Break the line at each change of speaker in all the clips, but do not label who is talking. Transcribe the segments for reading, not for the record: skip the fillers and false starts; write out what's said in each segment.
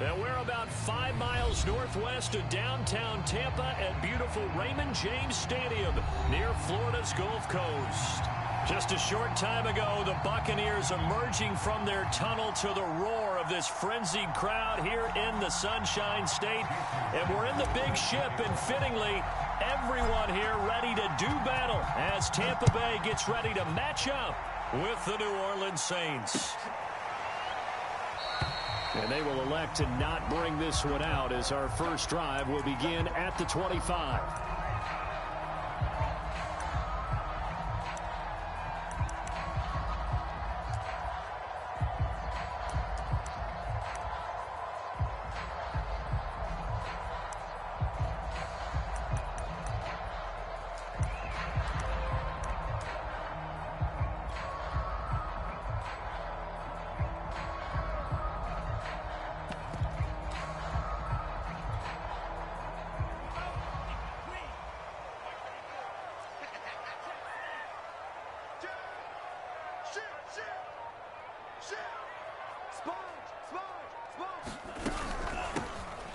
And we're about 5 miles northwest of downtown Tampa at beautiful Raymond James Stadium near Florida's Gulf Coast. Just a short time ago, the Buccaneers emerging from their tunnel to the roar of this frenzied crowd here in the Sunshine State. And we're in the big ship, and fittingly, everyone here ready to do battle as Tampa Bay gets ready to match up with the New Orleans Saints. And they will elect to not bring this one out as our first drive will begin at the 25.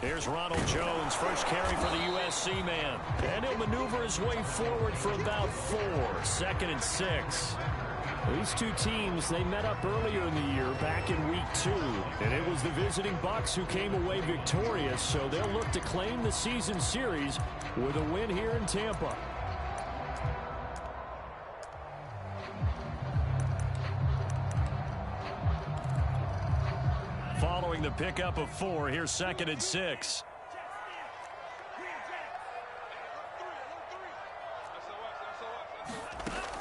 Here's Ronald Jones, first carry for the USC man. And he'll maneuver his way forward for about 4. 2nd and 6. These two teams, they met up earlier in the year back in week 2. And it was the visiting Bucs who came away victorious, so they'll look to claim the season series with a win here in Tampa. Following the pickup of 4, here's 2nd and 6.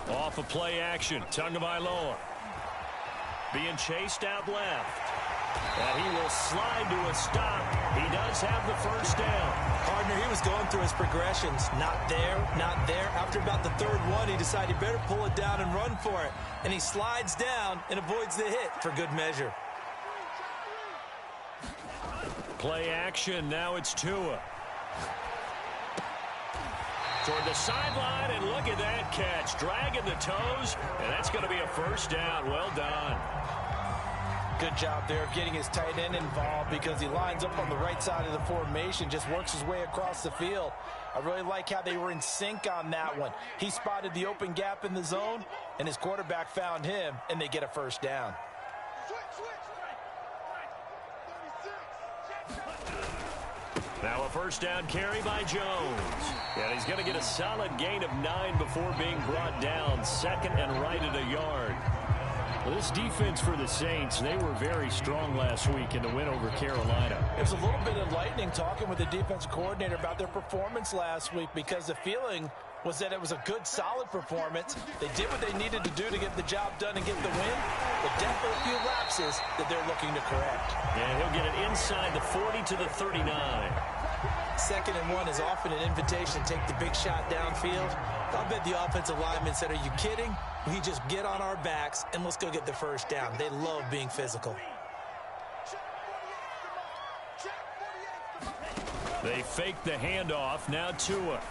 Off of play action, Tagovailoa being chased out left. And he will slide to a stop. He does have the first down.
Partner, he was going through his progressions. Not there, not there. After about the 3rd one, he decided he better pull it down and run for it. And he slides down and avoids the hit for good measure.
Play action, now it's Tua. Toward the sideline, and look at that catch. Dragging the toes, and that's going to be a first down. Well done.
Good job there of getting his tight end involved because he lines up on the right side of the formation, just works his way across the field. I really like how they were in sync on that one. He spotted the open gap in the zone, and his quarterback found him, and they get a first down.
Now a first down carry by Jones. And he's going to get a solid gain of 9 before being brought down. 2nd and right at a yard. Well, this defense for the Saints, they were very strong last week in the win over Carolina.
It was a little bit enlightening talking with the defensive coordinator about their performance last week because the feeling was that it was a good, solid performance. They did what they needed to do to get the job done and get the win, but definitely a few lapses that they're looking to correct.
And he'll get it inside the 40 to the 39.
2nd and 1 is often an invitation to take the big shot downfield. I'll bet the offensive lineman said, are you kidding? We just get on our backs and let's go get the first down. They love being physical.
They fake the handoff. Now Tua.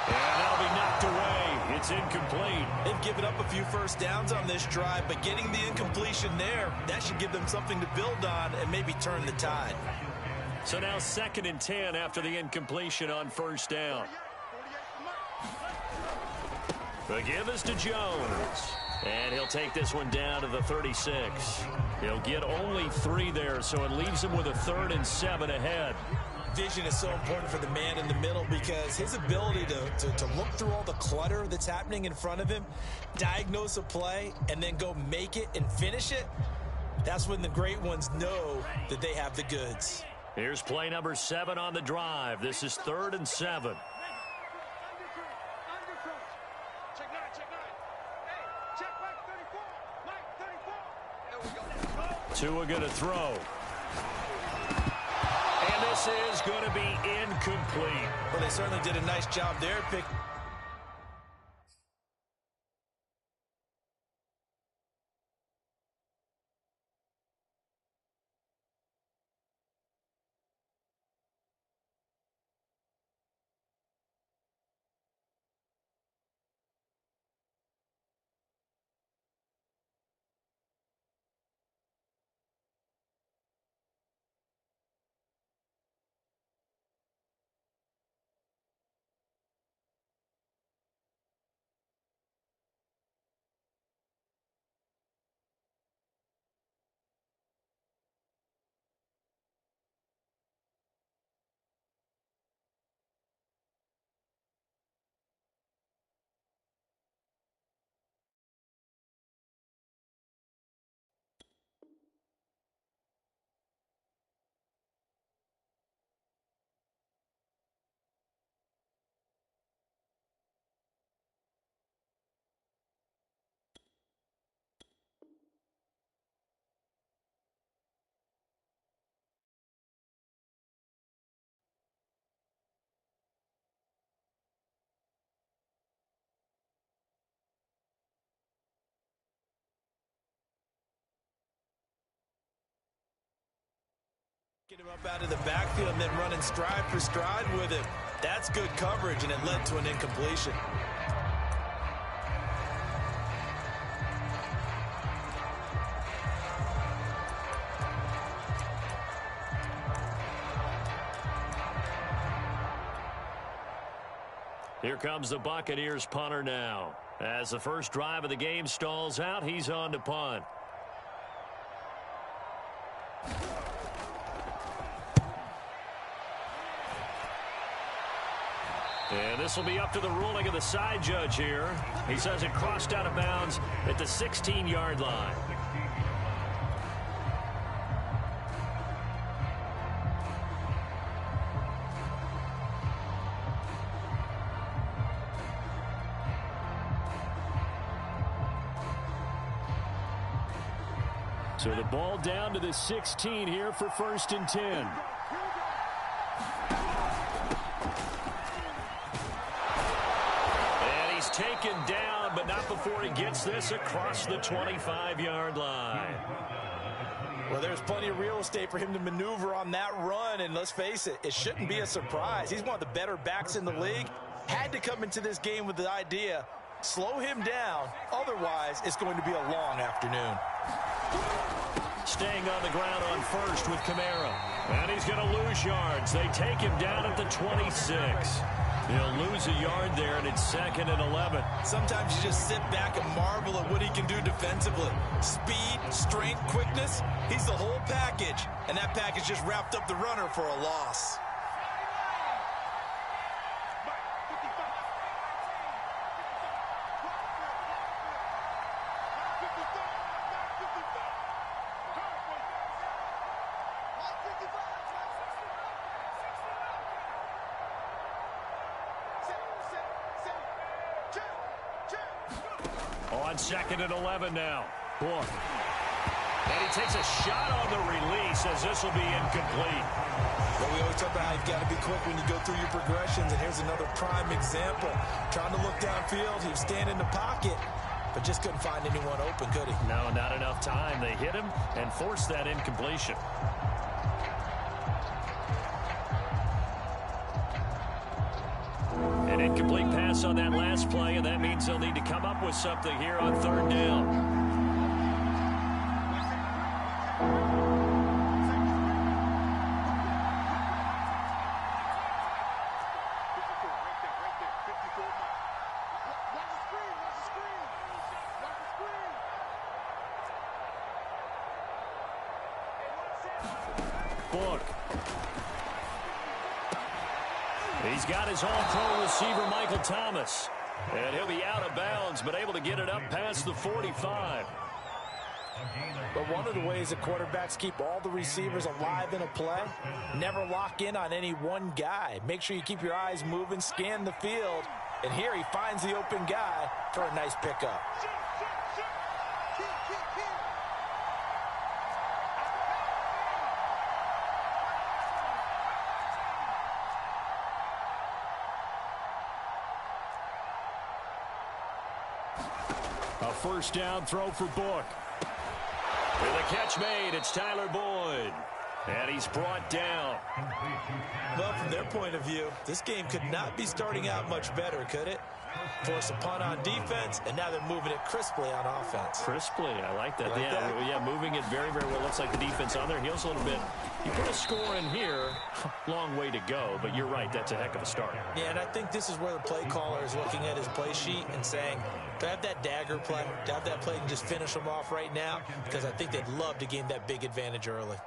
And that'll be knocked away. It's incomplete.
They've given up a few first downs on this drive, but getting the incompletion there, that should give them something to build on and maybe turn the tide.
So now 2nd and 10 after the incompletion on first down. The give is to Jones. And he'll take this one down to the 36. He'll get only 3 there, so it leaves him with a 3rd and 7 ahead.
Vision is so important for the man in the middle because his ability to look through all the clutter that's happening in front of him, diagnose a play, and then go make it and finish it, that's when the great ones know that they have the goods.
Here's play number 7 on the drive. This is 3rd and 7. Tua going to throw. And this is going to be incomplete.
Well, they certainly did a nice job there. Picking him up out of the backfield and then running stride for stride with him. That's good coverage, and it led to an incompletion.
Here comes the Buccaneers punter now. As the first drive of the game stalls out, he's on to punt. And this will be up to the ruling of the side judge here. He says it crossed out of bounds at the 16-yard line. So the ball down to the 16 here for 1st and 10. And he's taken down, but not before he gets this across the 25-yard line.
Well, there's plenty of real estate for him to maneuver on that run, and let's face it, it shouldn't be a surprise. He's one of the better backs in the league. Had to come into this game with the idea, slow him down, otherwise it's going to be a long afternoon.
Staying on the ground on first with Kamara. And he's going to lose yards. They take him down at the 26. He'll lose a yard there, and it's 2nd and 11.
Sometimes you just sit back and marvel at what he can do defensively. Speed, strength, quickness, he's the whole package. And that package just wrapped up the runner for a loss.
On 2nd and 11 now. Book. And he takes a shot on the release as this will be incomplete.
Well, we always talk about how you've got to be quick when you go through your progressions, and here's another prime example. Trying to look downfield, he was standing in the pocket, but just couldn't find anyone open, could he?
No, not enough time. They hit him and forced that incompletion. An incomplete pass on that last play, and that means they'll need to come up with something here on 3rd down. Book. He's got his all-pro receiver, Michael Thomas. And he'll be out of bounds, but able to get it up past the 45.
But one of the ways that quarterbacks keep all the receivers alive in a play, never lock in on any one guy. Make sure you keep your eyes moving, scan the field. And here he finds the open guy for a nice pickup.
A first down throw for Book. With a catch made, it's Tyler Boyd. And he's brought down.
Well, from their point of view, this game could not be starting out much better, could it? Force a punt on defense, and now they're moving it crisply on offense.
Crisply, I like that.
Like that?
Yeah, moving it very, very well. Looks like the defense on their heels a little bit. You put a score in here, long way to go, but you're right, that's a heck of a start.
Yeah, and I think this is where the play caller is looking at his play sheet and saying, do I have that dagger play? Do I have that play and just finish them off right now? Because I think they'd love to gain that big advantage early.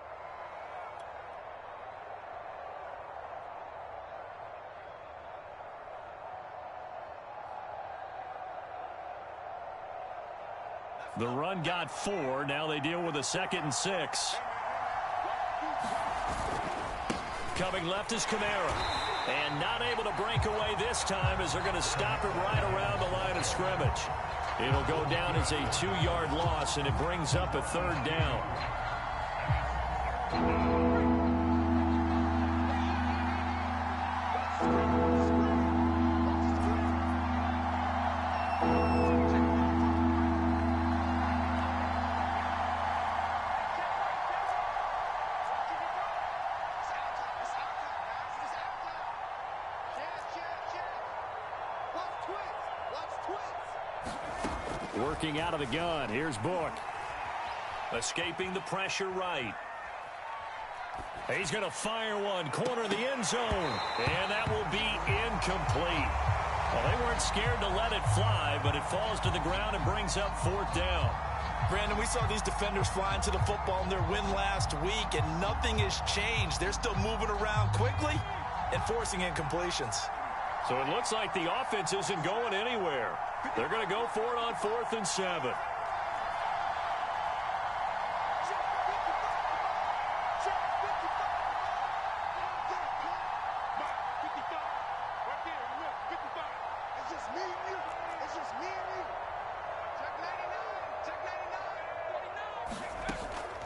The run got 4. Now they deal with a 2nd and 6. Coming left is Kamara. And not able to break away this time as they're going to stop it right around the line of scrimmage. It'll go down as a 2-yard loss, and it brings up a 3rd down. Working out of the gun. Here's Book. Escaping the pressure right. He's going to fire one. Corner of the end zone. And that will be incomplete. Well, they weren't scared to let it fly, but it falls to the ground and brings up 4th down.
Brandon, we saw these defenders flying to the football in their win last week, and nothing has changed. They're still moving around quickly and forcing incompletions.
So it looks like the offense isn't going anywhere. They're going to go for it on 4th and 7.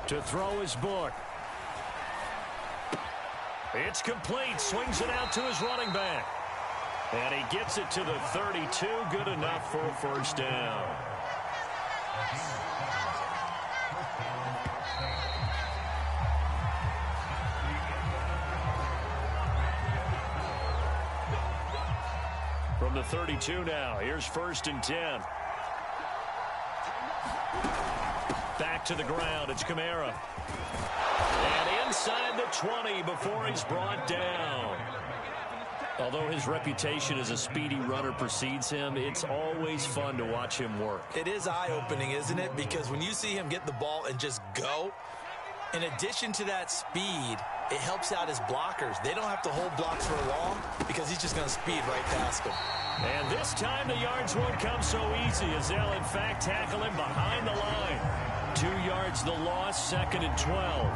To throw his Book. It's complete. Swings it out to his running back. And he gets it to the 32. Good enough for a 1st down. From the 32 now, here's 1st and 10. Back to the ground, it's Kamara. And inside the 20 before he's brought down. Although his reputation as a speedy runner precedes him, it's always fun to watch him work.
It is eye-opening, isn't it? Because when you see him get the ball and just go, in addition to that speed, it helps out his blockers. They don't have to hold blocks for long because he's just going to speed right past them.
And this time the yards won't come so easy as they'll in fact tackle him behind the line. 2 yards the loss, 2nd and 12.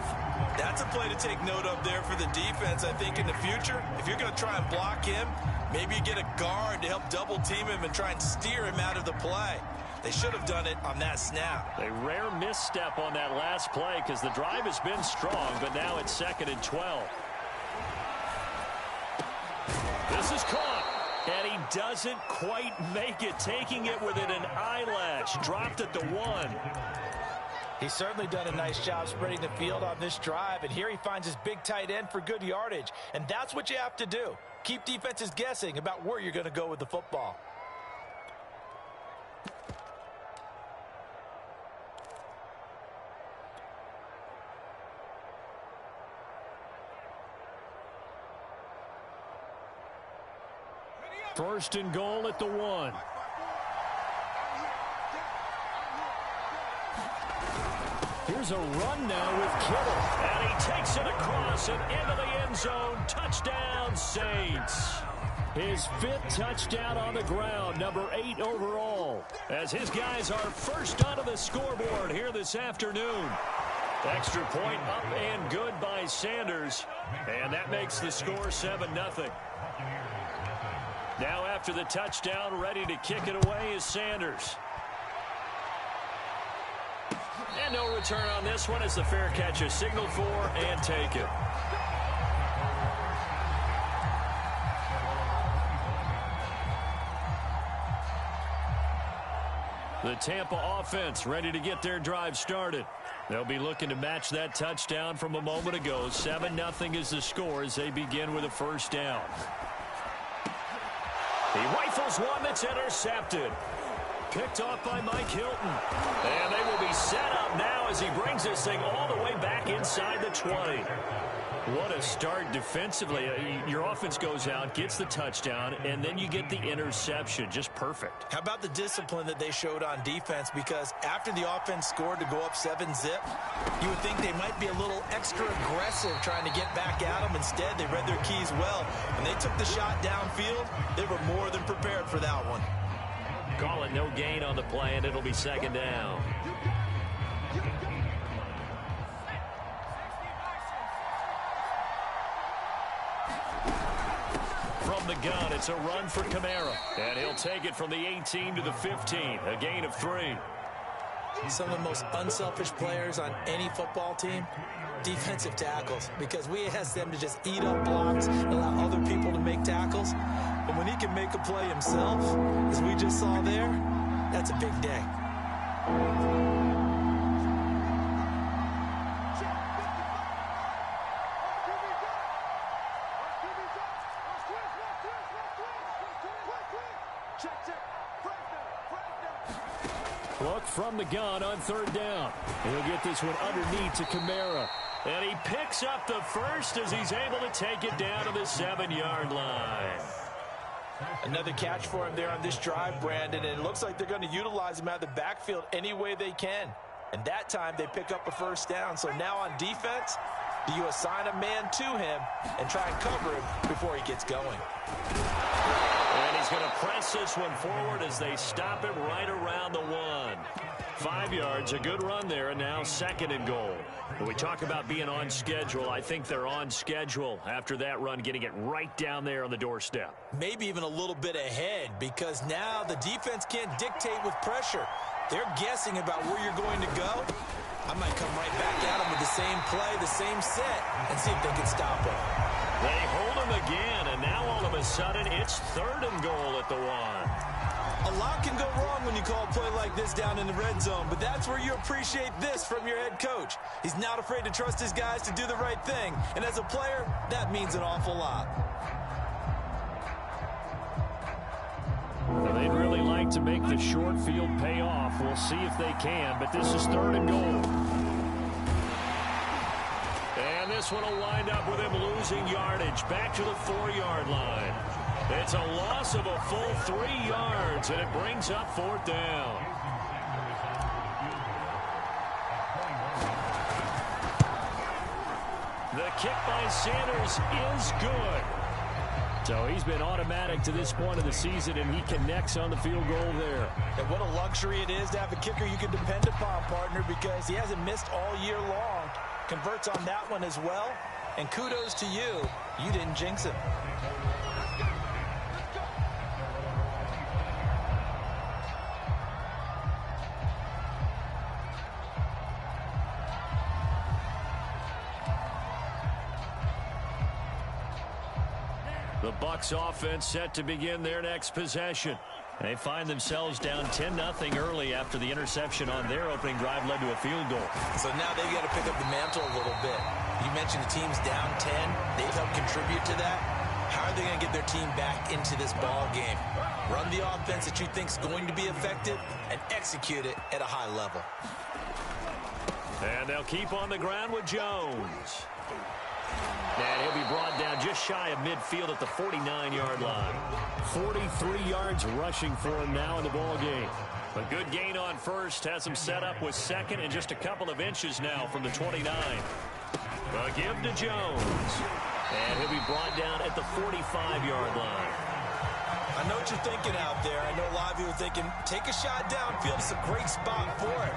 That's a play to take note of there for the defense, I think, in the future. If you're going to try and block him, maybe you get a guard to help double team him and try and steer him out of the play. They should have done it on that snap.
A rare misstep on that last play because the drive has been strong, but now it's 2nd and 12. This is caught. And he doesn't quite make it, taking it within an eyelash. Dropped at the 1.
He's certainly done a nice job spreading the field on this drive, and here he finds his big tight end for good yardage. And that's what you have to do. Keep defenses guessing about where you're going to go with the football.
First and goal at the 1. Here's a run now with Kittle. And he takes it across and into the end zone. Touchdown, Saints. His 5th touchdown on the ground, number 8 overall. As his guys are first onto the scoreboard here this afternoon. Extra point up and good by Sanders. And that makes the score 7-0. Now after the touchdown, ready to kick it away is Sanders. And no return on this one as the fair catch is signaled for and taken. The Tampa offense ready to get their drive started. They'll be looking to match that touchdown from a moment ago. 7-0 is the score as they begin with a 1st down. He rifles one that's intercepted. Picked off by Mike Hilton. And they will be set up now as he brings this thing all the way back inside the 20. What a start defensively. Your offense goes out, gets the touchdown, and then you get the interception. Just perfect.
How about the discipline that they showed on defense? Because after the offense scored to go up 7-zip, you would think they might be a little extra aggressive trying to get back at them. Instead, they read their keys well. When they took the shot downfield, they were more than prepared for that one.
Call it no gain on the play, and it'll be 2nd down. From the gun, it's a run for Kamara. And he'll take it from the 18 to the 15, a gain of 3.
Some of the most unselfish players on any football team, defensive tackles, because we ask them to just eat up blocks and allow other people to make tackles. But when he can make a play himself, as we just saw there, that's a big day.
Look from the gun on third down. He'll get this one underneath to Kamara. And he picks up the first as he's able to take it down to the 7-yard line.
Another catch for him there on this drive, Brandon, and it looks like they're going to utilize him out of the backfield any way they can. And that time they pick up a first down. So now on defense, do you assign a man to him and try and cover him before he gets going?
And he's going to press this one forward as they stop him right around the 1. 5 yards, a good run there, and now 2nd and goal. When we talk about being on schedule, I think they're on schedule after that run, getting it right down there on the doorstep.
Maybe even a little bit ahead, because now the defense can't dictate with pressure. They're guessing about where you're going to go. I might come right back at them with the same play, the same set, and see if they can stop him.
They hold him again, and now all of a sudden it's 3rd and goal at the 1.
A lot can go wrong when you call a play like this down in the red zone, but that's where you appreciate this from your head coach. He's not afraid to trust his guys to do the right thing, and as a player, that means an awful lot.
Well, they'd really like to make the short field pay off. We'll see if they can, but this is 3rd and goal. And this one will wind up with him losing yardage back to the 4-yard line. It's a loss of a full 3 yards, and it brings up 4th down. The kick by Sanders is good. So he's been automatic to this point of the season, and he connects on the field goal there.
And what a luxury it is to have a kicker you can depend upon, partner, because he hasn't missed all year long. Converts on that one as well. And kudos to you. You didn't jinx him.
The Bucs offense set to begin their next possession. They find themselves down 10-0 early after the interception on their opening drive led to a field goal.
So now they've got to pick up the mantle a little bit. You mentioned the team's down 10. They've helped contribute to that. How are they going to get their team back into this ball game? Run the offense that you think is going to be effective and execute it at a high level.
And they'll keep on the ground with Jones. And he'll be brought down just shy of midfield at the 49-yard line. 43 yards rushing for him now in the ball game. A good gain on first has him set up with 2nd and just a couple of inches now from the 29. A give to Jones. And he'll be brought down at the 45-yard line.
I know what you're thinking out there. I know a lot of you are thinking, take a shot downfield. It's a great spot for it.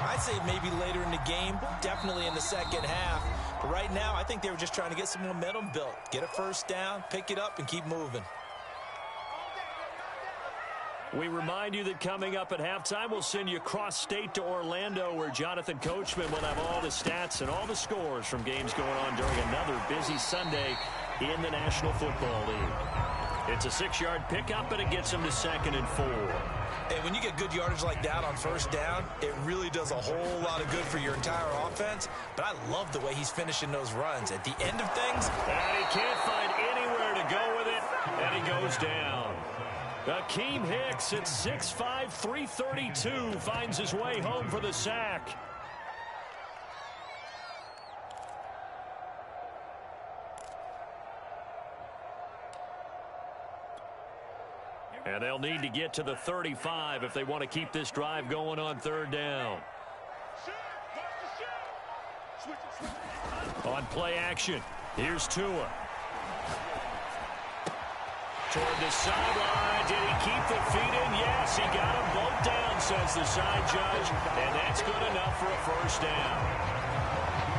I'd say maybe later in the game, definitely in the second half. But right now, I think they were just trying to get some momentum built. Get a first down, pick it up, and keep moving.
We remind you that coming up at halftime, we'll send you cross-state to Orlando, where Jonathan Coachman will have all the stats and all the scores from games going on during another busy Sunday in the National Football League. It's a 6-yard pickup, and it gets him to 2nd and 4.
And when you get good yardage like that on first down, it really does a whole lot of good for your entire offense. But I love the way he's finishing those runs. At the end of things,
and he can't find anywhere to go with it, and he goes down. Akeem Hicks at 6'5", 332 finds his way home for the sack. And they'll need to get to the 35 if they want to keep this drive going on 3rd down. On play action, here's Tua. Toward the sideline. Did he keep the feet in? Yes, he got them both down, says the side judge. And that's good enough for a first down.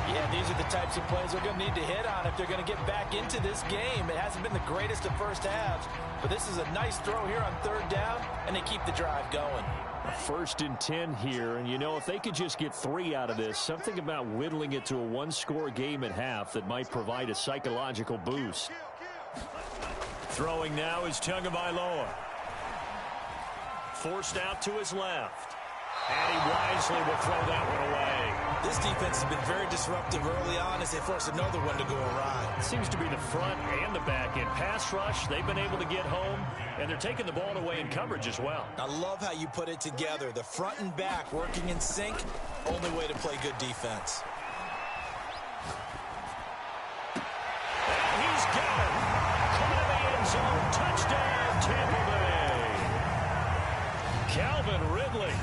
Yeah, these are the types of plays they're going to need to hit on if they're going to get back into this game. It hasn't been the greatest of first halves, but this is a nice throw here on 3rd down, and they keep the drive going.
1st and 10 here, and you know, if they could just get 3 out of this, something about whittling it to a 1-score game at half that might provide a psychological boost. Throwing now is Tagovailoa. Forced out to his left. And he wisely will throw that one away.
This defense has been very disruptive early on as they force another one to go awry.
It seems to be the front and the back end. Pass rush, they've been able to get home, and they're taking the ball away in coverage as well.
I love how you put it together. The front and back working in sync, only way to play good defense.
And he's got it. Caught in the end zone. Touchdown, Tampa Bay. Calvin Ridley.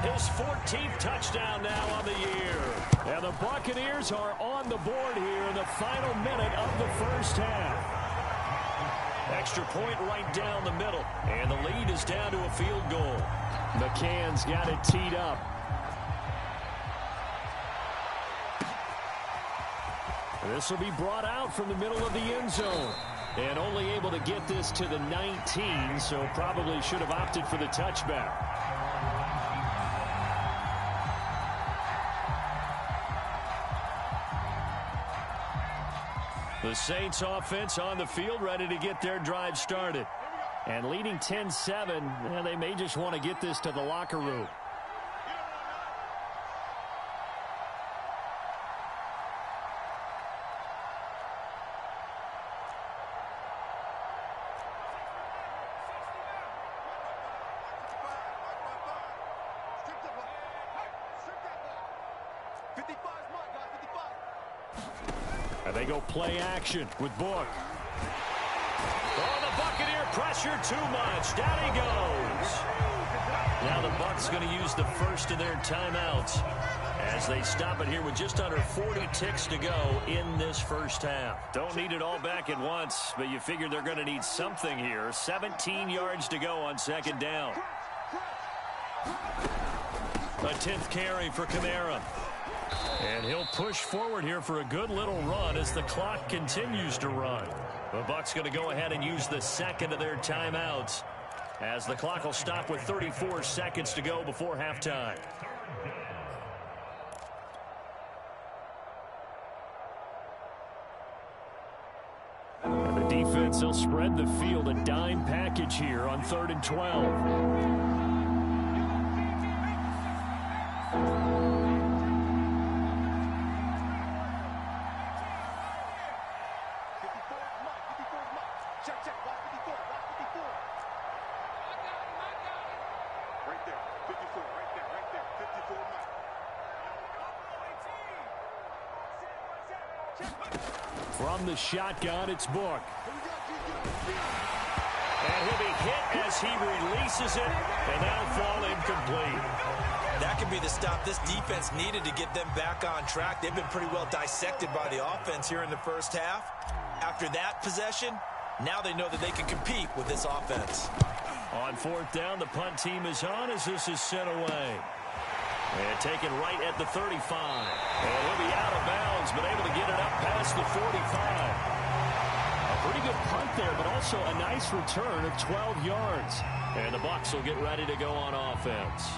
His 14th touchdown now on the year. And the Buccaneers are on the board here in the final minute of the first half. Extra point right down the middle. And the lead is down to a field goal. McCann's got it teed up. This will be brought out from the middle of the end zone. And only able to get this to the 19, so probably should have opted for the touchback. The Saints offense on the field, ready to get their drive started. And leading 10-7, they may just want to get this to the locker room. And they go play action with Book. Oh, the Buccaneer pressure too much. Down he goes. Now the Bucs going to use the first of their timeouts as they stop it here with just under 40 ticks to go in this first half. Don't need it all back at once, but you figure they're going to need something here. 17 yards to go on second down. A 10th carry for Kamara. And he'll push forward here for a good little run as the clock continues to run. The Bucs going to go ahead and use the second of their timeouts as the clock will stop with 34 seconds to go before halftime. And the defense will spread the field, a dime package here on 3rd and 12. From the shotgun, it's Book. And he'll be hit as he releases it, and that'll fall incomplete.
That could be the stop this defense needed to get them back on track. They've been pretty well dissected by the offense here in the first half. After that possession, now they know that they can compete with this offense.
On 4th down, the punt team is on as this is sent away. And taken right at the 35. And he'll be out of bounds, but able to get it up past the 45. A pretty good punt there, but also a nice return of 12 yards. And the Bucs will get ready to go on offense.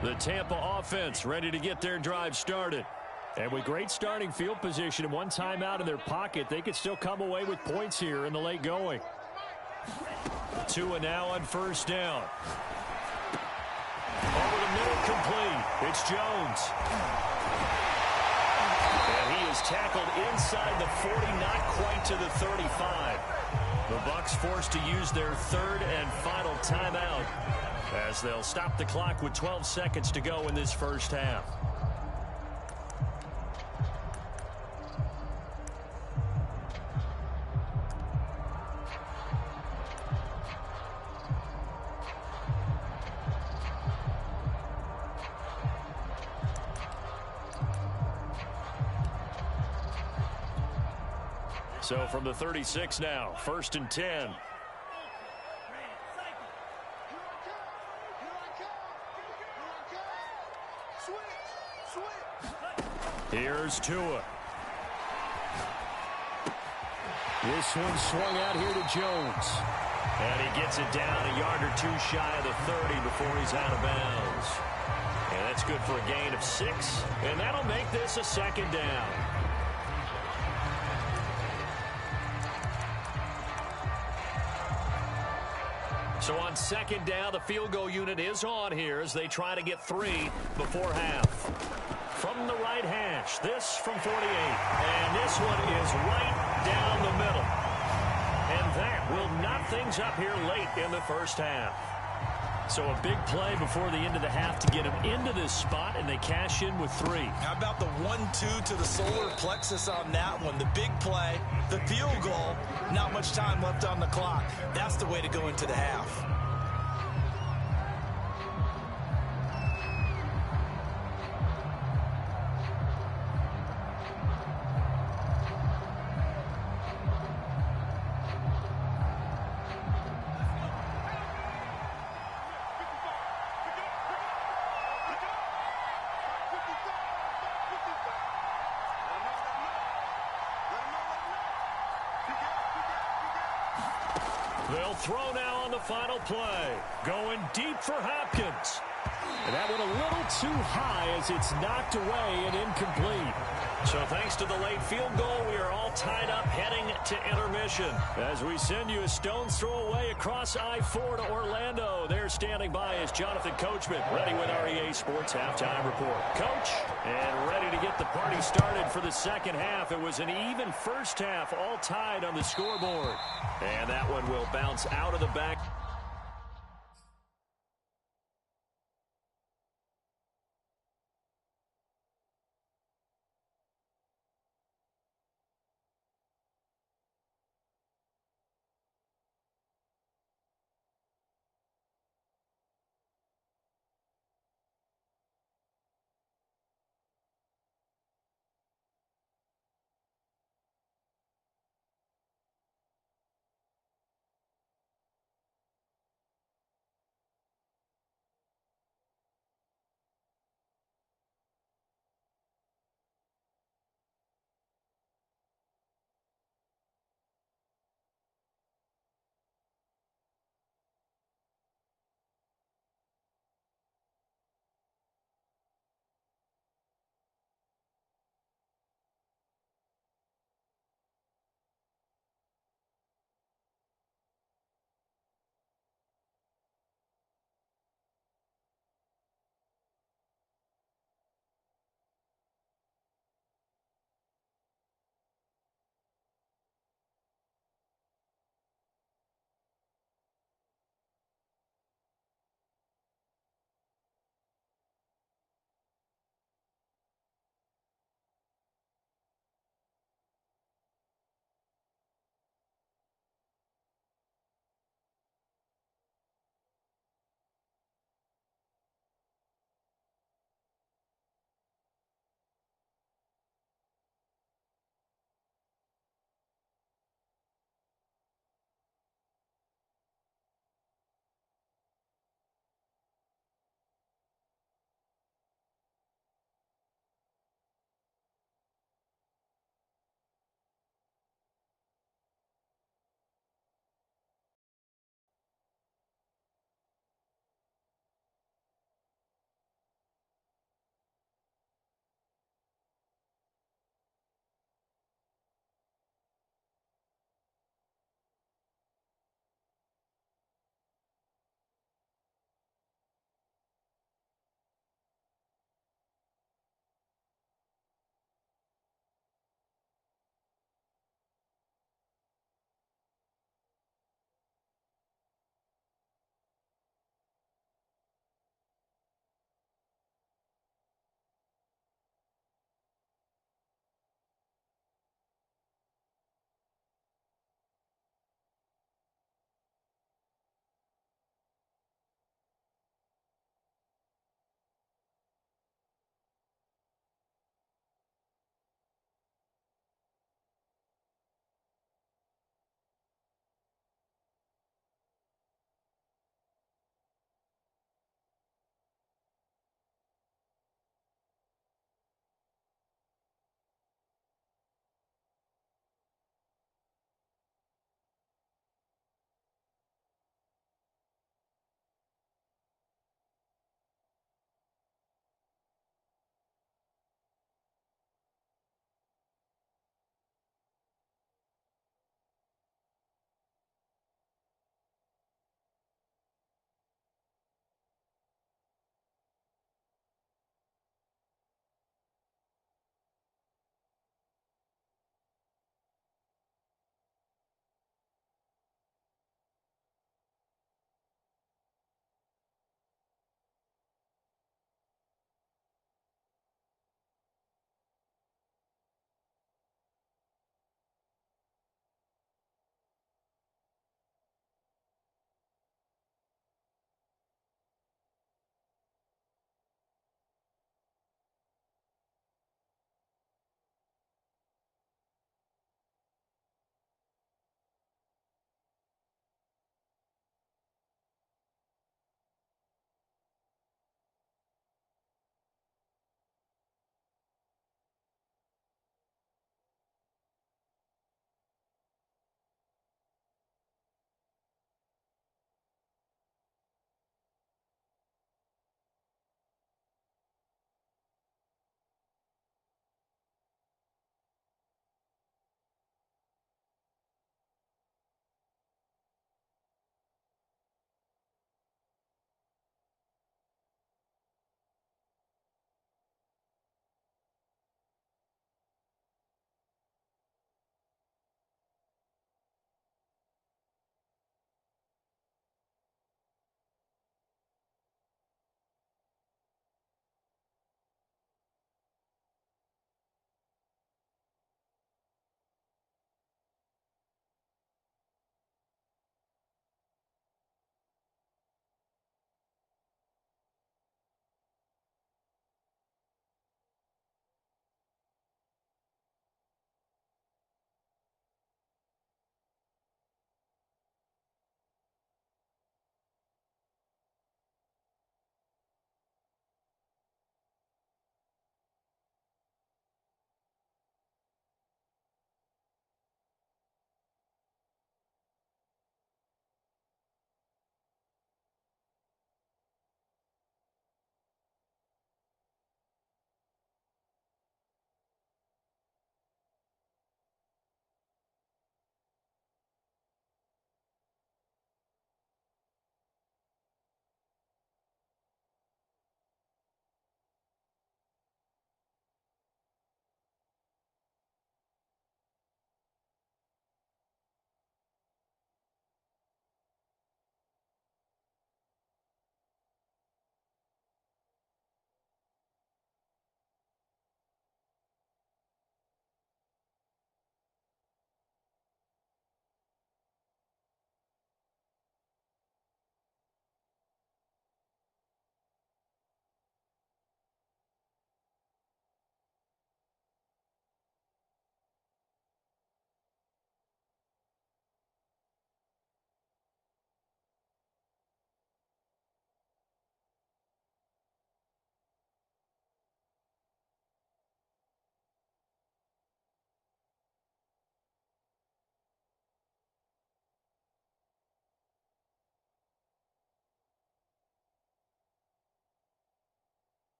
The Tampa offense ready to get their drive started. And with great starting field position and one timeout in their pocket, they could still come away with points here in the late going. Tua now on 1st down. Over the middle, complete. It's Jones. And he is tackled inside the 40, not quite to the 35. The Bucs forced to use their 3rd and final timeout as they'll stop the clock with 12 seconds to go in this first half. So from the 36 now, 1st and 10. Here's Tua. This one swung out here to Jones. And he gets it down a yard or two shy of the 30 before he's out of bounds. And that's That's good for a gain of 6, and that'll make this a second down. So on second down, the field goal unit is on here as they try to get 3 before half. From the right hash, this from 48. And this one is right down the middle. And that will knot things up here late in the first half. So a big play before the end of the half to get them into this spot, and they cash in with 3.
How about the 1-2 to the solar plexus on that one? The big play, the field goal, not much time left on the clock. That's the way to go into the half.
They'll throw now on the final play. Going deep for Hopkins. And that one a little too high as it's knocked away and incomplete. So thanks to the late field goal, we are all tied up heading to intermission. As we send you a stone's throw away across I-4 to Orlando. There standing by is Jonathan Coachman, ready with REA Sports Halftime Report. Coach, and ready to get the party started for the second half. It was an even first half, all tied on the scoreboard. And that one will bounce out of the back.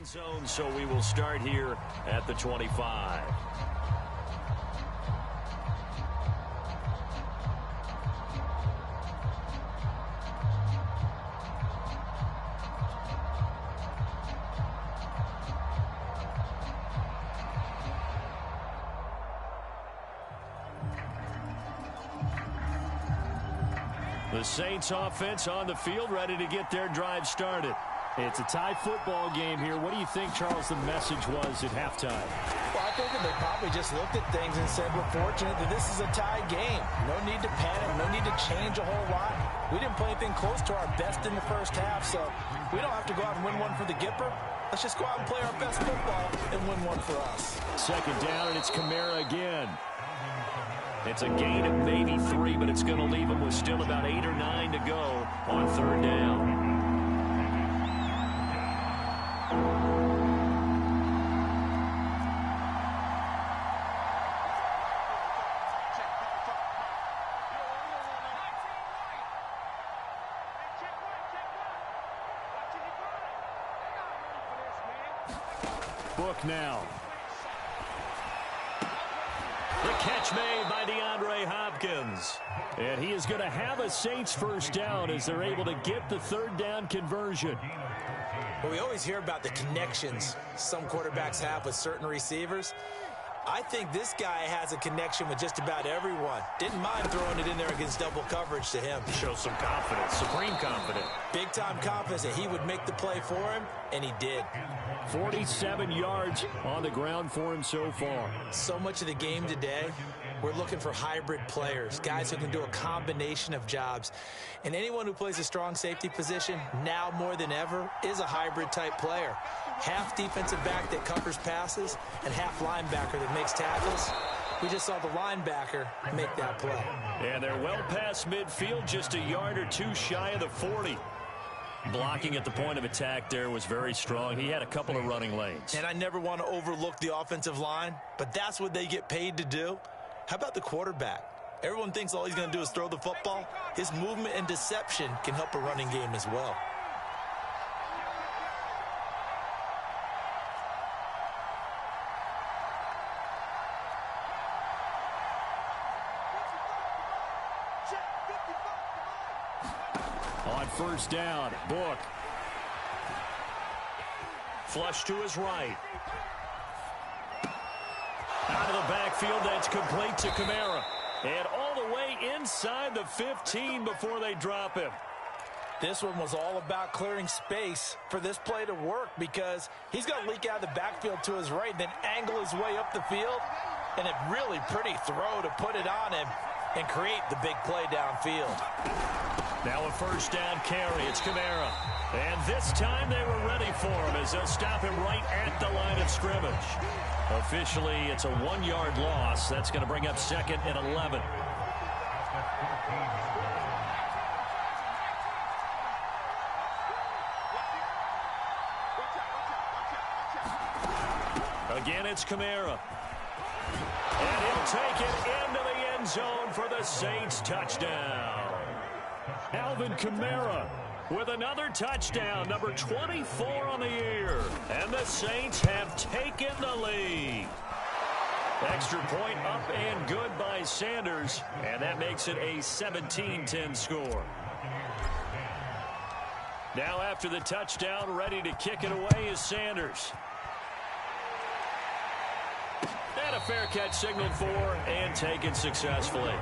End zone, so we will start here at the 25. The Saints offense on the field, ready to get their drive started.
It's a tie football game here. What do you think, Charles, the message was at halftime?
Well, I think that they probably just looked at things and said, we're fortunate that this is a tie game. No need to panic, no need to change a whole lot. We didn't play anything close to our best in the first half, so we don't have to go out and win one for the Gipper. Let's just go out and play our best football and win one for us.
Second down, and it's Kamara again.
It's a gain of maybe 3, but it's going to leave them with still about 8 or 9 to go on third down.
Book now.
The catch made by DeAndre Hopkins.
And he is going to have a Saints first down as they're able to get the third down conversion.
Well, we always hear about the connections some quarterbacks have with certain receivers. I think this guy has a connection with just about everyone. Didn't mind throwing it in there against double coverage to him.
Show some confidence, supreme confidence.
Big-time confidence that he would make the play for him, and he did.
47 yards on the ground for him so far.
So much of the game today, we're looking for hybrid players, guys who can do a combination of jobs. And anyone who plays a strong safety position, now more than ever, is a hybrid-type player. Half defensive back that covers passes and half linebacker that makes tackles. We just saw the linebacker make that play.
And they're well past midfield, just a yard or two shy of the 40. Blocking at the point of attack there was very strong. He had a couple of running lanes.
And I never want to overlook the offensive line, but that's what they get paid to do. How about the quarterback? Everyone thinks all he's going to do is throw the football. His movement and deception can help a running game as well.
On first down, Book.
Flush to his right. Out of the backfield, that's complete to Kamara. And all the way inside the 15 before they drop him.
This one was all about clearing space for this play to work because he's going to leak out of the backfield to his right, then angle his way up the field. And a really pretty throw to put it on him and create the big play downfield.
Now a first down carry. It's Kamara. And this time they were ready for him as they'll stop him right at the line of scrimmage. Officially, it's a 1-yard loss. That's going to bring up second and 11. Again, it's Kamara. And he'll take it into the end zone for the Saints touchdown.
Alvin Kamara
with another touchdown, number 24 on the year. And the Saints have taken the lead. Extra point up and good by Sanders. And that makes it a 17-10 score. Now after the touchdown, ready to kick it away is Sanders. And a fair catch signaled for and taken successfully.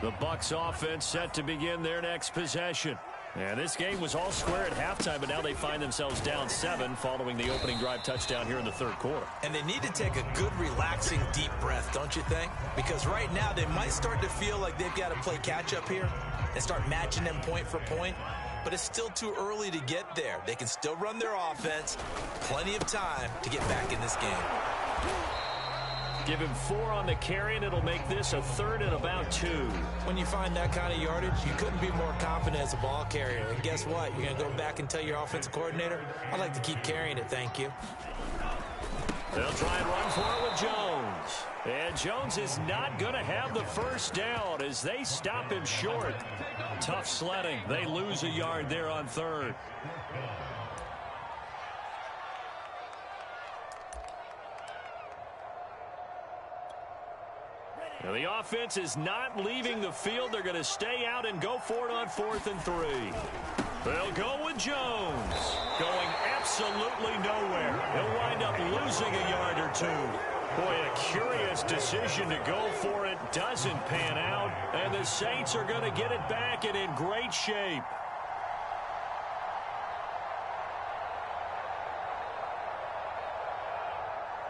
The Bucs offense set to begin their next possession. And this game was all square at halftime, but now they find themselves down 7 following the opening drive touchdown here in the third quarter.
And they need to take a good, relaxing, deep breath, don't you think? Because right now they might start to feel like they've got to play catch-up here and start matching them point for point. But it's still too early to get there. They can still run their offense. Plenty of time to get back in this game.
Give him 4 on the carry, and it'll make this a third and about 2.
When you find that kind of yardage, you couldn't be more confident as a ball carrier. And guess what? You're going to go back and tell your offensive coordinator, I'd like to keep carrying it, thank you.
They'll try and run for it with Jones. And Jones is not going to have the first down as they stop him short. Tough sledding. They lose a yard there on third. Now the offense is not leaving the field. They're going to stay out and go for it on 4th and 3. They'll go with Jones. Going absolutely nowhere. He'll wind up losing a yard or 2. Boy, a curious decision to go for it. Doesn't pan out. And the Saints are going to get it back and in great shape.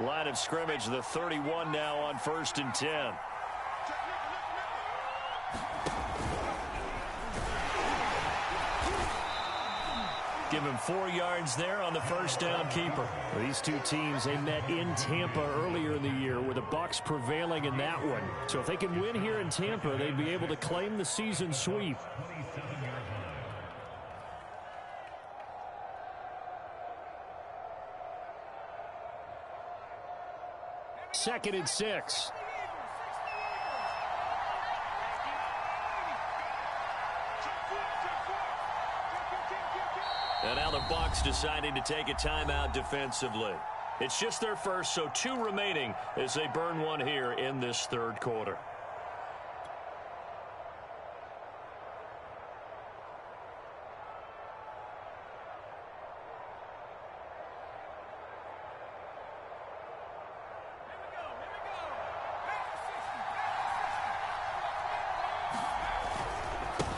Line of scrimmage, the 31 now on 1st and 10. Give him 4 yards there on the first down keeper.
These two teams, they met in Tampa earlier in the year with the Bucs prevailing in that one. So if they can win here in Tampa, they'd be able to claim the season sweep. Second and 6.
And now the Bucs deciding to take a timeout defensively. It's just their first, so 2 remaining as they burn one here in this 3rd quarter.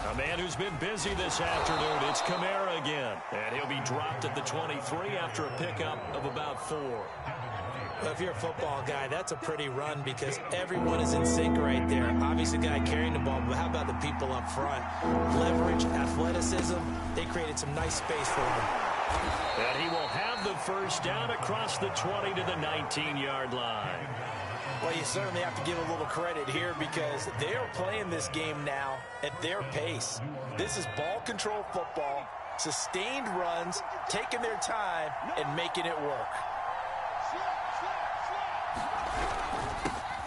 A man who's been busy this afternoon, it's Kamara again. And he'll be dropped at the 23 after a pickup of about 4.
Well, if you're a football guy, that's a pretty run because everyone is in sync right there. Obviously, the guy carrying the ball, but how about the people up front? Leverage, athleticism, they created some nice space for him.
And he will have the first down across the 20 to the 19-yard line.
Well, you certainly have to give a little credit here because they are playing this game now at their pace. This is ball control football, sustained runs, taking their time, and making it work.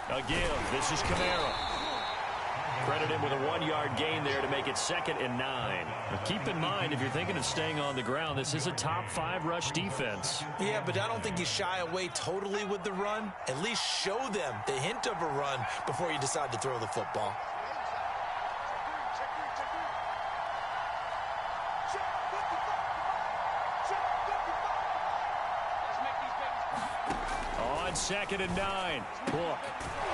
Again, this is Kamara. Credit him with a 1-yard gain there to make it 2nd and 9.
Now keep in mind, if you're thinking of staying on the ground, this is a top 5 rush defense.
Yeah, but I don't think you shy away totally with the run. At least show them the hint of a run before you decide to throw the football.
On 2nd and 9. Book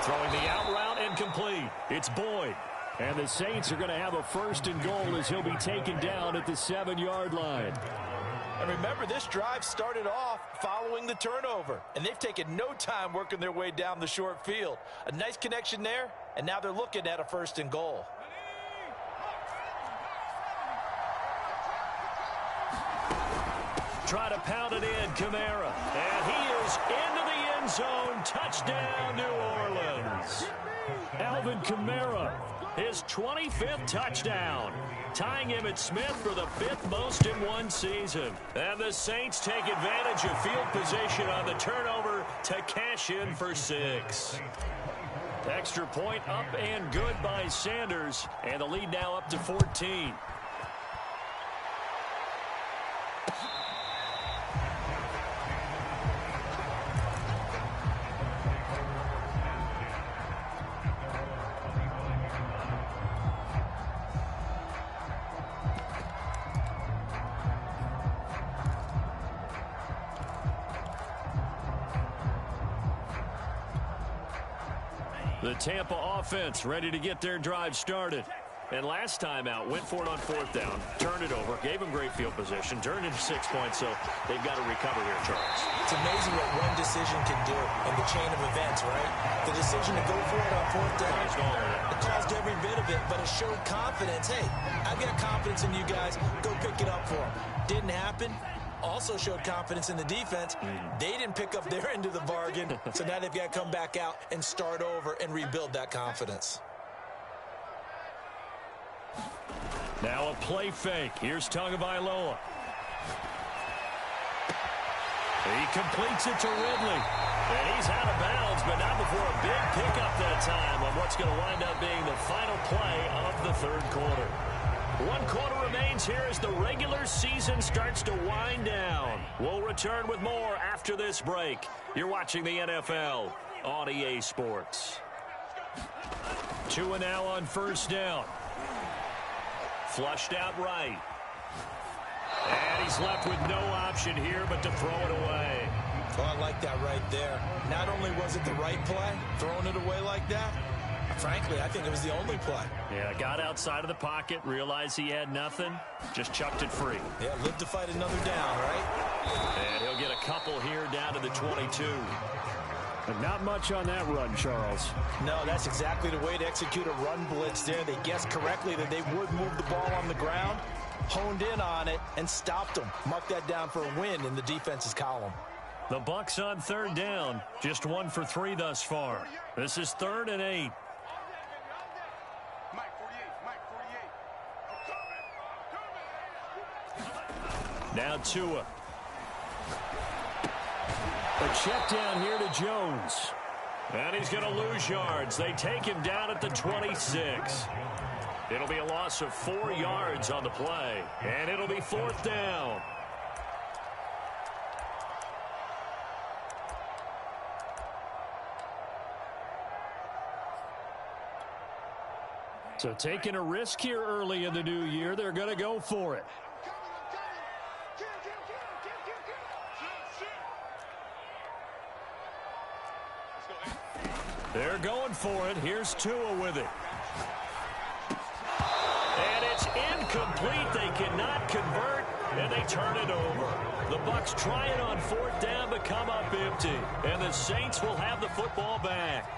throwing the out route incomplete. It's Boyd.
And the Saints are going to have a 1st and goal as he'll be taken down at the 7-yard line.
And remember, this drive started off following the turnover, and they've taken no time working their way down the short field. A nice connection there, and now they're looking at a 1st and goal.
Try to pound it in, Kamara. And he is into the end zone. Touchdown, New Orleans.
Alvin Kamara,
his 25th touchdown, tying him at Smith for the 5th most in one season. And the Saints take advantage of field position on the turnover to cash in for 6. Extra point up and good by Sanders, and the lead now up to 14. The Tampa offense ready to get their drive started. And last time out, went for it on 4th down, turned it over, gave them great field position, turned into 6 points, so they've got to recover here, Charles.
It's amazing what one decision can do in the chain of events, right? The decision to go for it on 4th down, it caused every bit of it, but it showed confidence. Hey, I've got confidence in you guys. Go pick it up for them. Didn't happen. Also showed confidence in the defense. They didn't pick up their end of the bargain, so now they've got to come back out and start over and rebuild that confidence.
Now a play fake. Here's Tagovailoa. He completes it to Ridley. And he's out of bounds, but not before a big pickup that time on what's going to wind up being the final play of the third quarter. 1 quarter remains here as the regular season starts to wind down. We'll return with more after this break. You're watching the NFL on EA Sports. 2 and now on first down. Flushed out right. And he's left with no option here but to throw it away.
Oh, I like that right there. Not only was it the right play, throwing it away like that, frankly, I think it was the only play.
Yeah, got outside of the pocket, realized he had nothing, just chucked it free.
Yeah, lived to fight another down, right?
And he'll get a couple here down to the 22.
But not much on that run, Charles.
No, that's exactly the way to execute a run blitz there. They guessed correctly that they would move the ball on the ground, honed in on it, and stopped them. Mark that down for a win in the defense's column.
The Bucs on third down, just 1 for 3 thus far. This is 3rd and 8. Now Tua. A check down here to Jones. And he's going to lose yards. They take him down at the 26. It'll be a loss of 4 yards on the play. And it'll be 4th down. So taking a risk here early in the new year, they're going to go for it. They're going for it. Here's Tua with it. And it's incomplete. They cannot convert, and they turn it over. The Bucs try it on 4th down, but come up empty. And the Saints will have the football back.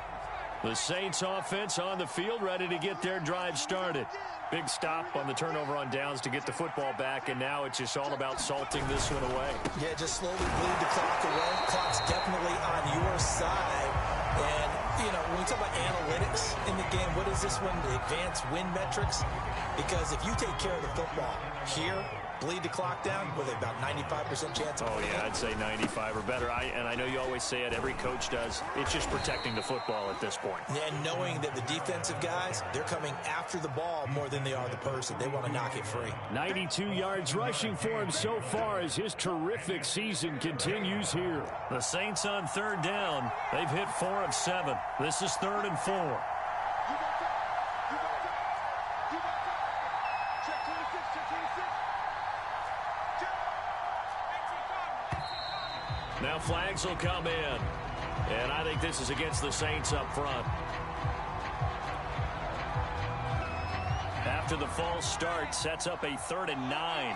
The Saints offense on the field, ready to get their drive started. Big stop on the turnover on downs to get the football back, and now it's just all about salting this one away.
Yeah, just slowly bleed the clock away. Clock's definitely on your side. And, you know, when we talk about analytics in the game, what is this one? The advanced win metrics? Because if you take care of the football here, bleed the clock down with about 95% chance of winning.
Yeah, I'd say 95 or better. And I know you always say it, every coach does. It's just protecting the football at this point.
And knowing that the defensive guys, they're coming after the ball more than they are the person. They want to knock it free.
92 yards rushing for him so far as his terrific season continues here.
The Saints on 3rd down. They've hit 4 of 7. This is 3rd and 4. Now flags will come in. And I think this is against the Saints up front. After the false start, sets up a 3rd and 9.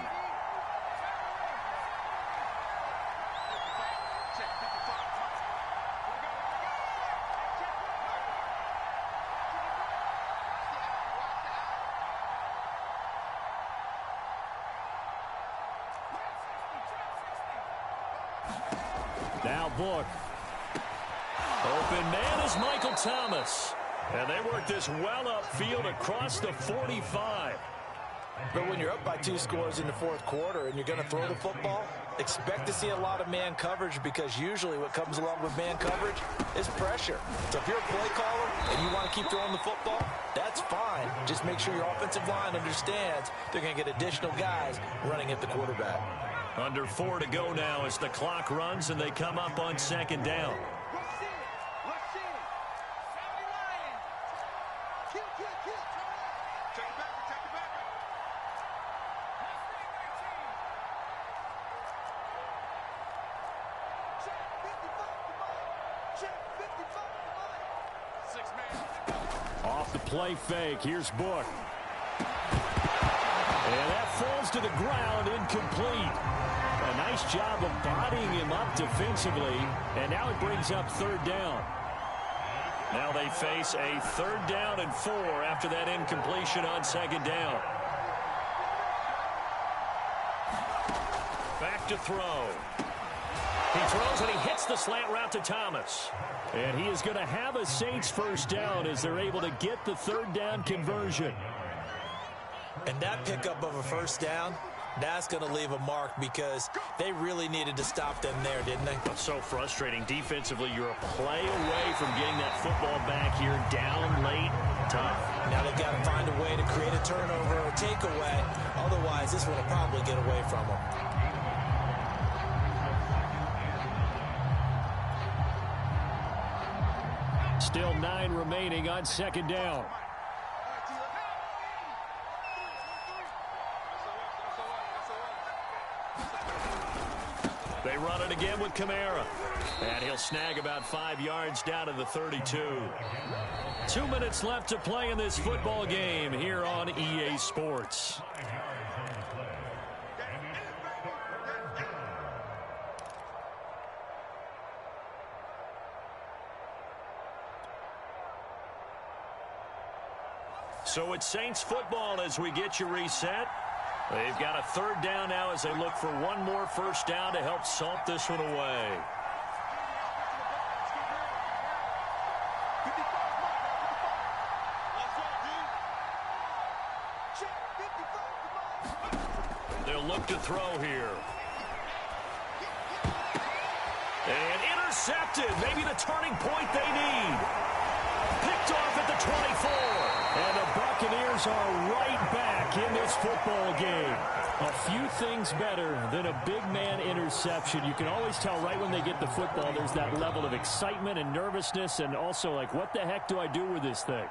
Now Book. Open man is Michael Thomas. And they work this well upfield across the 45.
But when you're up by 2 scores in the 4th quarter and you're going to throw the football, expect to see a lot of man coverage, because usually what comes along with man coverage is pressure. So if you're a play caller and you want to keep throwing the football, that's fine. Just make sure your offensive line understands they're going to get additional guys running at the quarterback.
Under 4 to go now as the clock runs and they come up on 2nd down.
Off the play fake, here's Book. And that falls to the ground, incomplete. A nice job of bodying him up defensively, and now it brings up 3rd down. Now they face a 3rd down and 4 after that incompletion on 2nd down. Back to throw. He throws and he hits the slant route to Thomas. And he is going to have a Saints 1st down as they're able to get the 3rd down conversion.
And that pickup of a 1st down, That's going to leave a mark because they really needed to stop them there, didn't they?
So frustrating. Defensively, you're a play away from getting that football back here, down late, tough.
Now they've got to find a way to create a turnover or takeaway. Otherwise, this one will probably get away from them.
Still 9 remaining on second down.
They run it again with Kamara. And he'll snag about 5 yards down to the 32.
2 minutes left to play in this football game here on EA Sports.
So it's Saints football as we get you reset. They've got a third down now as they look for one more first down to help salt this one away. They'll look to throw here. And intercepted. Maybe the turning point they need. Picked off at the 24.
And the Buccaneers are right back in this football game. A few things better than a big man interception. You can always tell right when they get the football, there's that level of excitement and nervousness and also like, what the heck do I do with this thing?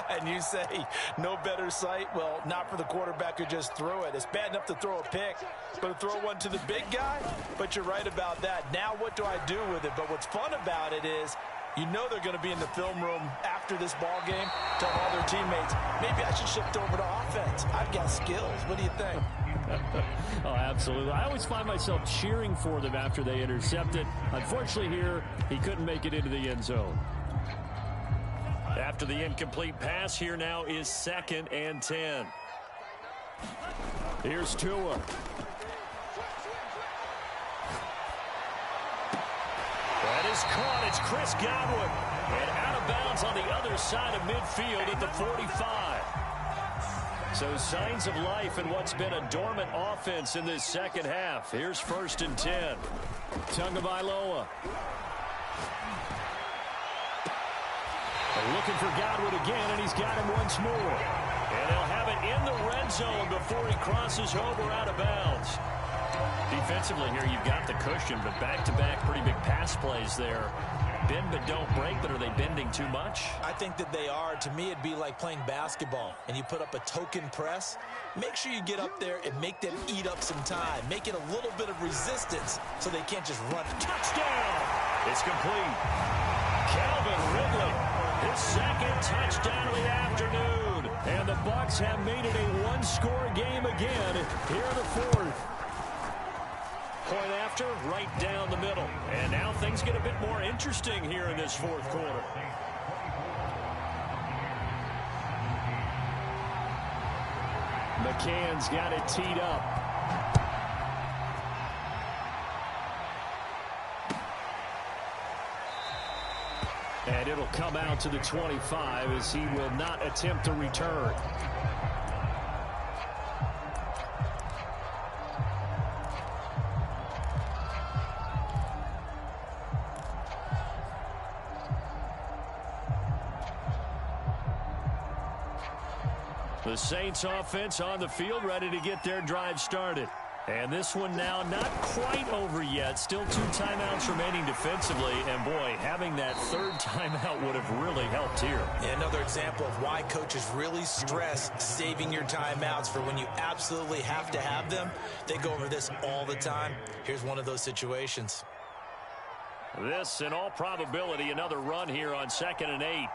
And you say no better sight? Well, not for the quarterback who just threw it. It's bad enough to throw a pick, but to throw one to the big guy? But you're right about that. Now what do I do with it? But what's fun about it is you know they're going to be in the film room after this ball game, tell all their teammates, maybe I should shift over to offense. I've got skills. What do you think?
Oh, absolutely. I always find myself cheering for them after they intercept it. Unfortunately here, he couldn't make it into the end zone.
After the incomplete pass, here now is 2nd and 10.
Here's Tua.
That is caught. It's Chris Gotw. And out of bounds on the other side of midfield at the 45. So signs of life in what's been a dormant offense in this second half. Here's 1st and 10.
Tagovailoa. Looking for Godwin again, and he's got him once more.
And they'll have it in the red zone before he crosses over out of bounds. Defensively here, you've got the cushion, but back-to-back pretty big pass plays there. Bend but don't break, but are they bending too much?
I think that they are. To me, it'd be like playing basketball, and you put up a token press. Make sure you get up there and make them eat up some time. Make it a little bit of resistance so they can't just run.
Touchdown! It's complete. Calvin Ridley, his 2nd touchdown of the afternoon.
And the Bucs have made it a one-score game again here in the 4th.
Point after, right down the middle. And now things get a bit more interesting here in this 4th quarter.
McCann's got it teed up. And it'll come out to the 25 as he will not attempt to return.
The Saints offense on the field ready to get their drive started. And this one now not quite over yet. Still 2 timeouts remaining defensively. And, boy, having that 3rd timeout would have really helped here.
Yeah, another example of why coaches really stress saving your timeouts for when you absolutely have to have them. They go over this all the time. Here's one of those situations.
This, in all probability, another run here on 2nd and 8.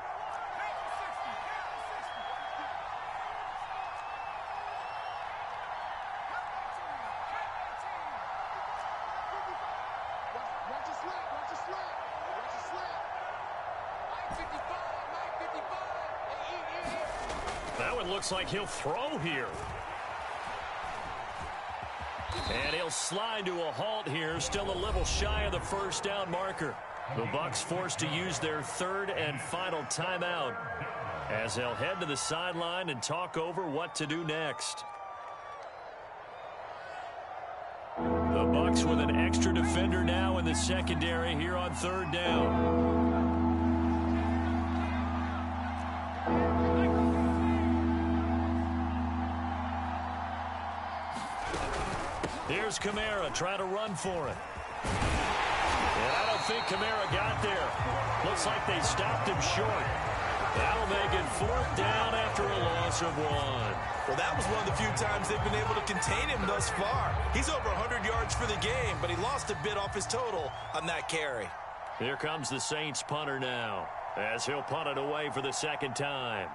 Looks like he'll throw here. And he'll slide to a halt here, still a little shy of the first down marker. The Bucs forced to use their 3rd and final timeout as they'll head to the sideline and talk over what to do next. Bucs with an extra defender now in the secondary here on third down. Here's Kamara trying to run for it. And I don't think Kamara got there. Looks like they stopped him short. That'll make it fourth down after a loss of 1.
Well, that was one of the few times they've been able to contain him thus far. He's over 100 yards for the game, but he lost a bit off his total on that carry.
Here comes the Saints punter now, as he'll punt it away for the second time.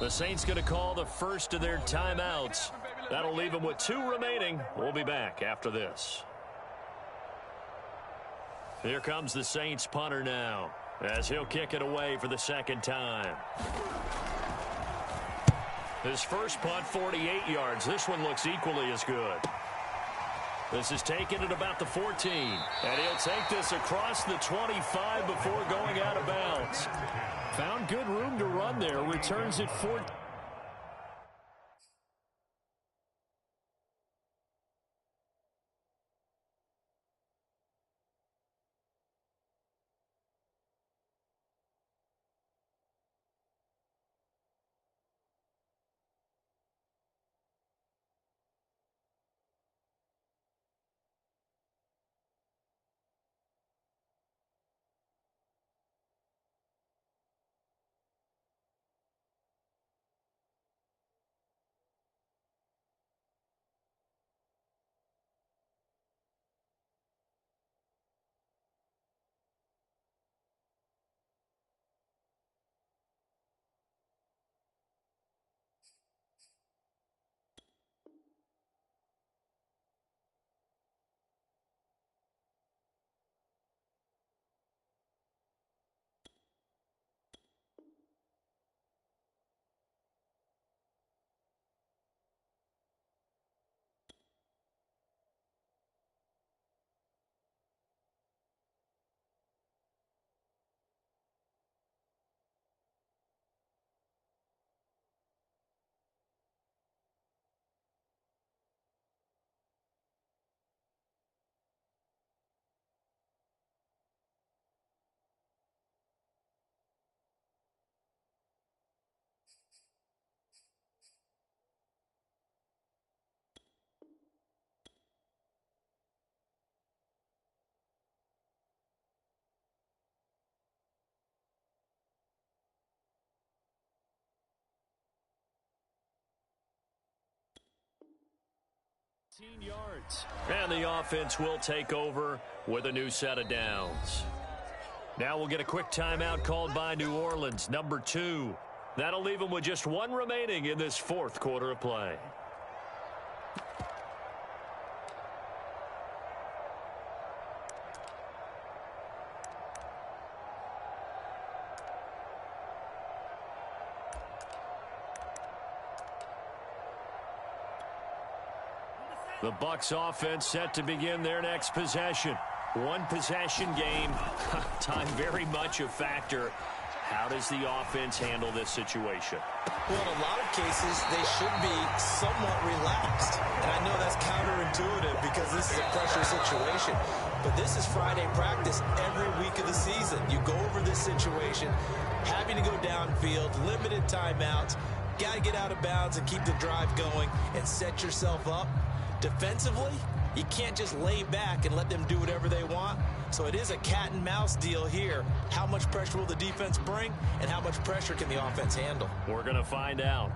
The Saints going to call the first of their timeouts. That'll leave them with 2 remaining. We'll be back after this. Here comes the Saints punter now, as he'll kick it away for the second time. His first punt, 48 yards. This one looks equally as good. This is taken at about the 14. And he'll take this across the 25 before going out of bounds. Found good room to run there. Returns it 14. Yards. And the offense will take over with a new set of downs. Now we'll get a quick timeout called by New Orleans, number 2. That'll leave them with just 1 remaining in this fourth quarter of play. The Bucs offense set to begin their next possession. 1 possession game. Time very much a factor. How does the offense handle this situation?
Well, in a lot of cases, they should be somewhat relaxed. And I know that's counterintuitive because this is a pressure situation. But this is Friday practice every week of the season. You go over this situation, having to go downfield, limited timeouts, got to get out of bounds and keep the drive going and set yourself up. Defensively, you can't just lay back and let them do whatever they want. So it is a cat and mouse deal here. How much pressure will the defense bring, and how much pressure can the offense handle?
We're going to find out.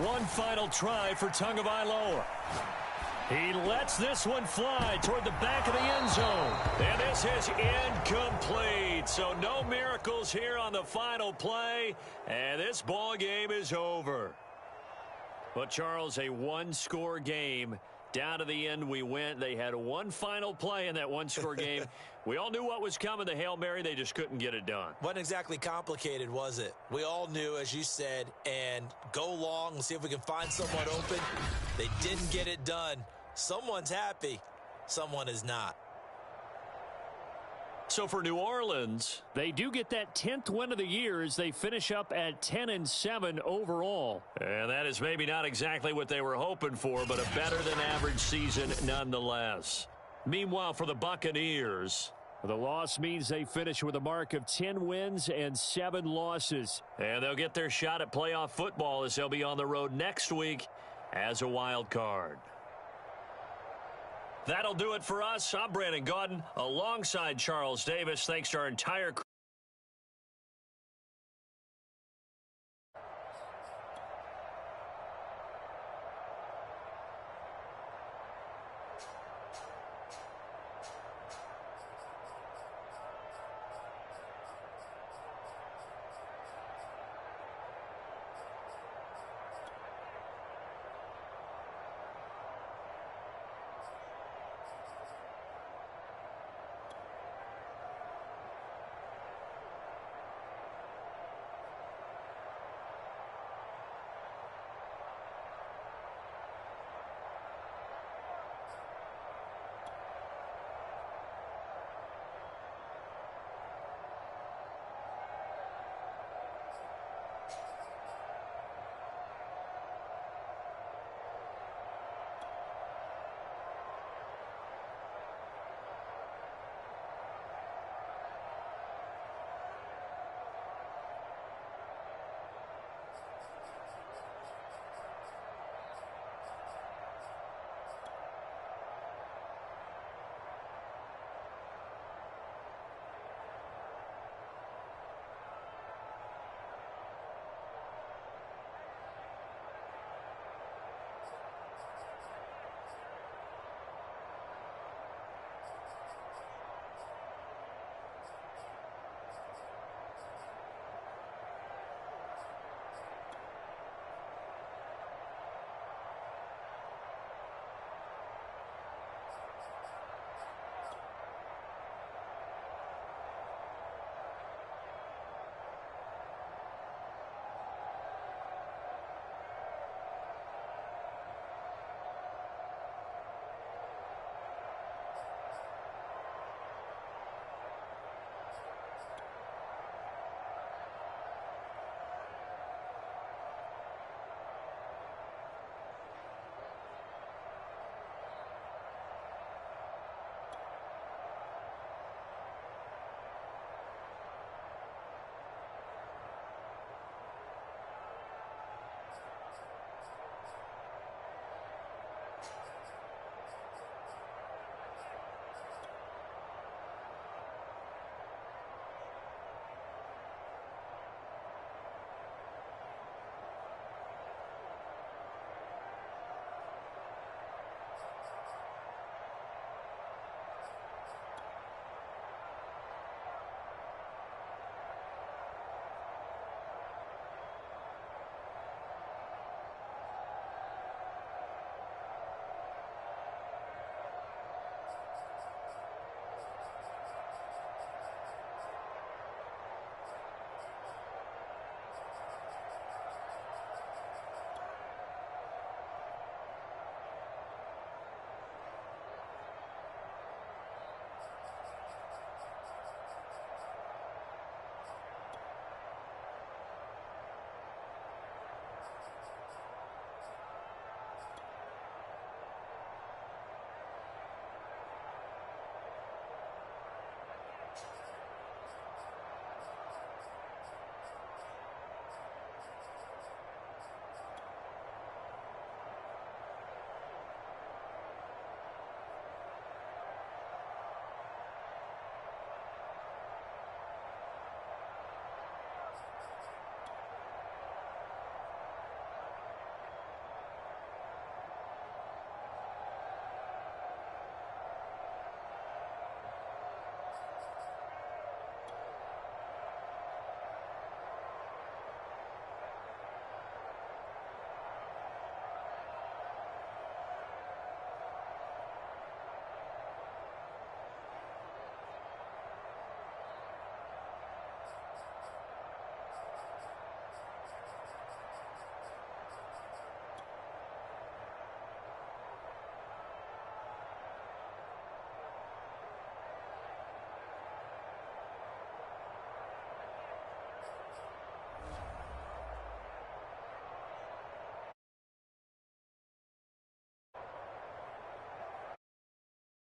One final try for Tagovailoa. He lets this one fly toward the back of the end zone. And this is incomplete. So no miracles here on the final play. And this ball game is over. But, Charles, a one-score game. Down to the end we went. They had one final play in that one-score game. We all knew what was coming, the Hail Mary. They just couldn't get it done.
Wasn't exactly complicated, was it? We all knew, as you said, and go long and see if we can find someone open. They didn't get it done. Someone's happy. Someone is not.
So for New Orleans, they do get that 10th win of the year as they finish up at 10-7 overall. And that is maybe not exactly what they were hoping for, but a better than average season nonetheless. Meanwhile, for the Buccaneers, the loss means they finish with a mark of 10 wins and 7 losses. And they'll get their shot at playoff football as they'll be on the road next week as a wild card. That'll do it for us. I'm Brandon Gotw alongside Charles Davis. Thanks to our entire crew.